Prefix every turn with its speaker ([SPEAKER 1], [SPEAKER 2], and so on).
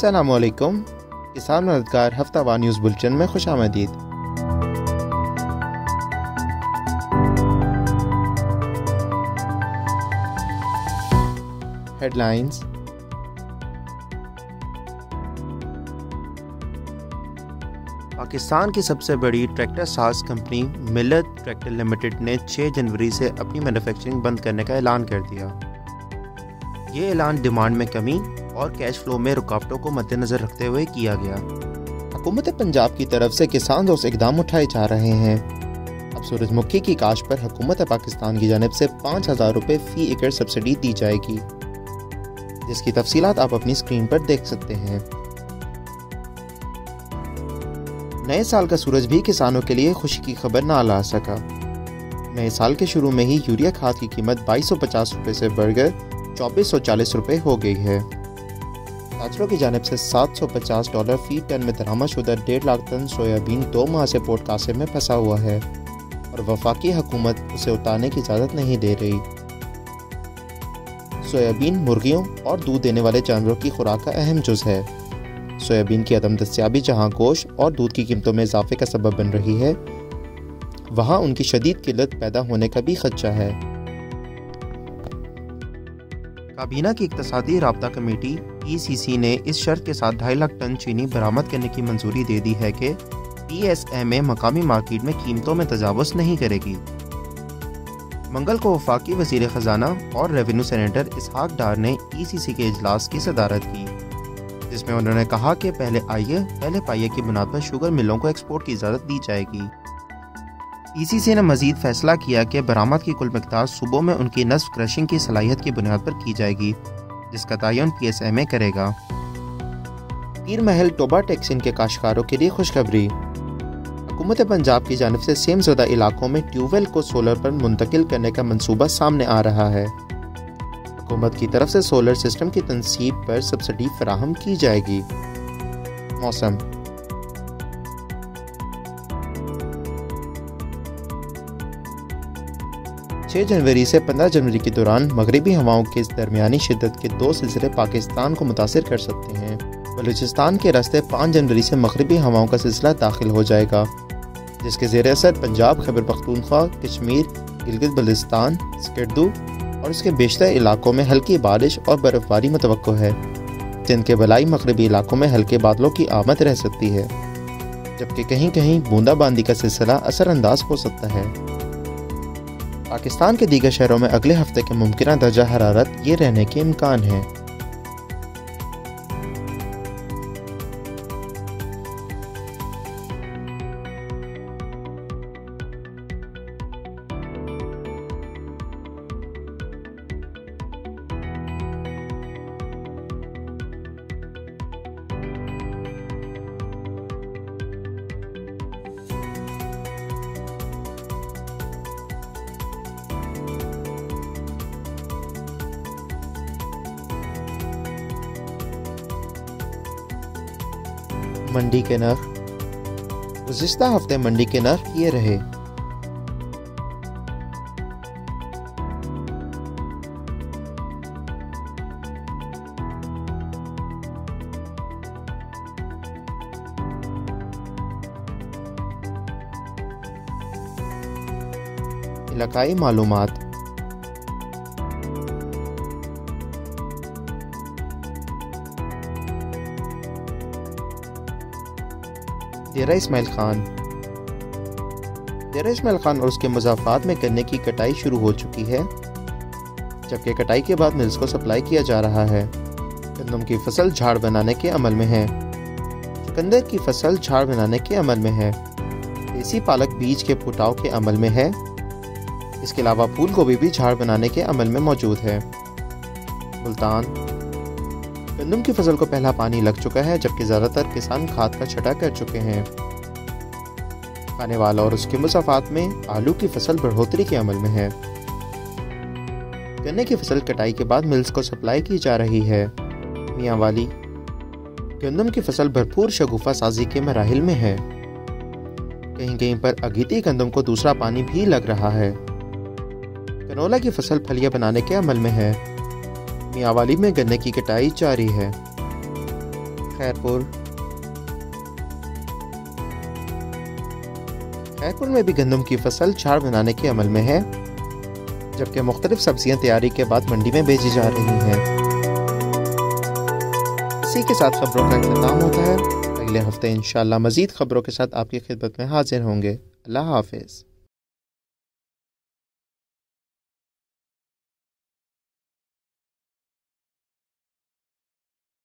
[SPEAKER 1] अस्सलामुअलैकुम। किसान मददगार हफ्तावार न्यूज़ बुलेटिन में खुशामदीद। हेडलाइंस। पाकिस्तान की सबसे बड़ी ट्रैक्टर साज कंपनी मिलत ट्रैक्टर लिमिटेड ने 6 जनवरी से अपनी मैन्युफैक्चरिंग बंद करने का ऐलान कर दिया। ये ऐलान डिमांड में कमी और कैश फ्लो में रुकावटों को मद्देनजर रखते हुए किया गया। हुकूमत पंजाब की तरफ से किसान दोस्त इकदाम उठाए जा रहे हैं। अब सूरजमुखी की काश्त पर हुकूमत पाकिस्तान की जानिब से 5,000 रुपये फी एकड़ सब्सिडी दी जाएगी, जिसकी तफसीलात आप अपनी स्क्रीन पर देख सकते हैं। नए साल का सूरज भी किसानों के लिए खुशी की खबर ना ला सका। नए साल के शुरू में ही यूरिया खाद की कीमत 2250 रुपये से बढ़कर 2440 रुपये हो गई है। ताजरों की जानिब से $750 फी टन में दरामदशुदा 1.5 लाख टन सोयाबीन 2 माह से पोर्ट कासिम में फंसा हुआ है और वफाकी हुकूमत उसे उतारने की इजाज़त नहीं दे रही। सोयाबीन मुर्गियों और दूध देने वाले जानवरों की खुराक का अहम जुज़ है। सोयाबीन की अदम दस्तियाबी जहाँ गोश्त और दूध की कीमतों में इजाफे का सबब बन रही है, वहाँ उनकी शदीद किल्लत पैदा होने का भी खदशा है। काबीना की इक्तसादी राब्ता कमेटी ECC ने इस शर्त के साथ 2.5 लाख टन चीनी बरामद करने की मंजूरी दे दी है कि PSMA मकामी मार्केट में कीमतों में तजावुज़ नहीं करेगी। मंगल को वफाकी वज़ीर ख़जाना और रेवेन्यू सेनेटर इसहाक डार ने ECC के इजलास की सदारत की, जिसमें उन्होंने कहा कि पहले पाइये की बुनियाद पर शुगर मिलों को एक्सपोर्ट की इजाज़त दी जाएगी। ECC ने मजीद फैसला किया कि बरामद की कुल मिकदार सूबों में उनकी नस्ब क्रशिंग की सलाहियत की बुनियाद पर की जाएगी, जिसका तयन PSMA करेगा। पीर महल टोबा टेक्सिन के काश्तकारों के लिए खुशखबरी। हुकूमत पंजाब की जानिब से सेमज़दा इलाकों में ट्यूबवेल को सोलर पर मुंतकिल करने का मंसूबा सामने आ रहा है। हुकूमत की तरफ से सोलर सिस्टम की तनसीब पर सब्सिडी फराहम की जाएगी। मौसम। छह जनवरी से 15 जनवरी के दौरान मगरिबी हवाओं के दरमियानी शिद्दत के 2 सिलसिले पाकिस्तान को मुतासिर कर सकते हैं। बलूचिस्तान के रास्ते 5 जनवरी से मगरिबी हवाओं का सिलसिला दाखिल हो जाएगा, जिसके ज़ेर असर पंजाब, खैबर पख्तूनख्वा, कश्मीर, गिलगित बल्तिस्तान, स्कर्दू और इसके बेशतर इलाकों में हल्की बारिश और बर्फबारी मुतवक्को है, जिनके बलाई मगरिबी इलाकों में हल्के बादलों की आमद रह सकती है, जबकि कहीं कहीं बूंदाबांदी का सिलसिला असरअंदाज हो सकता है। पाकिस्तान के दीगर शहरों में अगले हफ्ते के मुमकिन दर्जा हरारत ये रहने के इम्कान है। मंडी के नर्ख। गुज़िश्ता हफ्ते मंडी के नर्ख ये रहे। इलाकाई मालूमात। डेरा इस्माइल खान और उसके मुज़ाफ़ात में गन्ने की कटाई शुरू हो चुकी है, जबकि कटाई के बाद मिल्स को सप्लाई किया जा रहा है। गंदम की फसल झाड़ बनाने के अमल में है। चुकंदर की फसल झाड़ बनाने के अमल में है। देसी पालक बीज के फुटाव के अमल में है। इसके अलावा फूल गोभी भी झाड़ बनाने के अमल में मौजूद है। मुल्तान। गंदम की फसल को पहला पानी लग चुका है, जबकि ज़्यादातर किसान खाद का छंटाई कर चुके हैं। खाने वाला और उसके मुसाफात में आलू की फसल बढ़ोतरी के अमल में है। गन्ने की फसल कटाई के बाद मिल्स को सप्लाई की जा रही है। मियाँ वाली। गंदम की फसल भरपूर शगुफा साजी के मराहिल में है। कहीं कहीं पर अगीती गंदम को दूसरा पानी भी लग रहा है। कनोला की फसल फलियां बनाने के अमल में है। मियाँवाली में गन्ने की कटाई जारी है। खैरपुर में भी गंदम की फसल चार बनाने के अमल में है, जबकि मुख्तलिफ सब्जियां तैयारी के बाद मंडी में भेजी जा रही हैं। इसी के साथ खबरों का इख्तिताम होता है। अगले हफ्ते इंशाअल्लाह मज़ीद खबरों के साथ आपकी खिदमत में हाजिर होंगे। अल्लाह हाफिज़।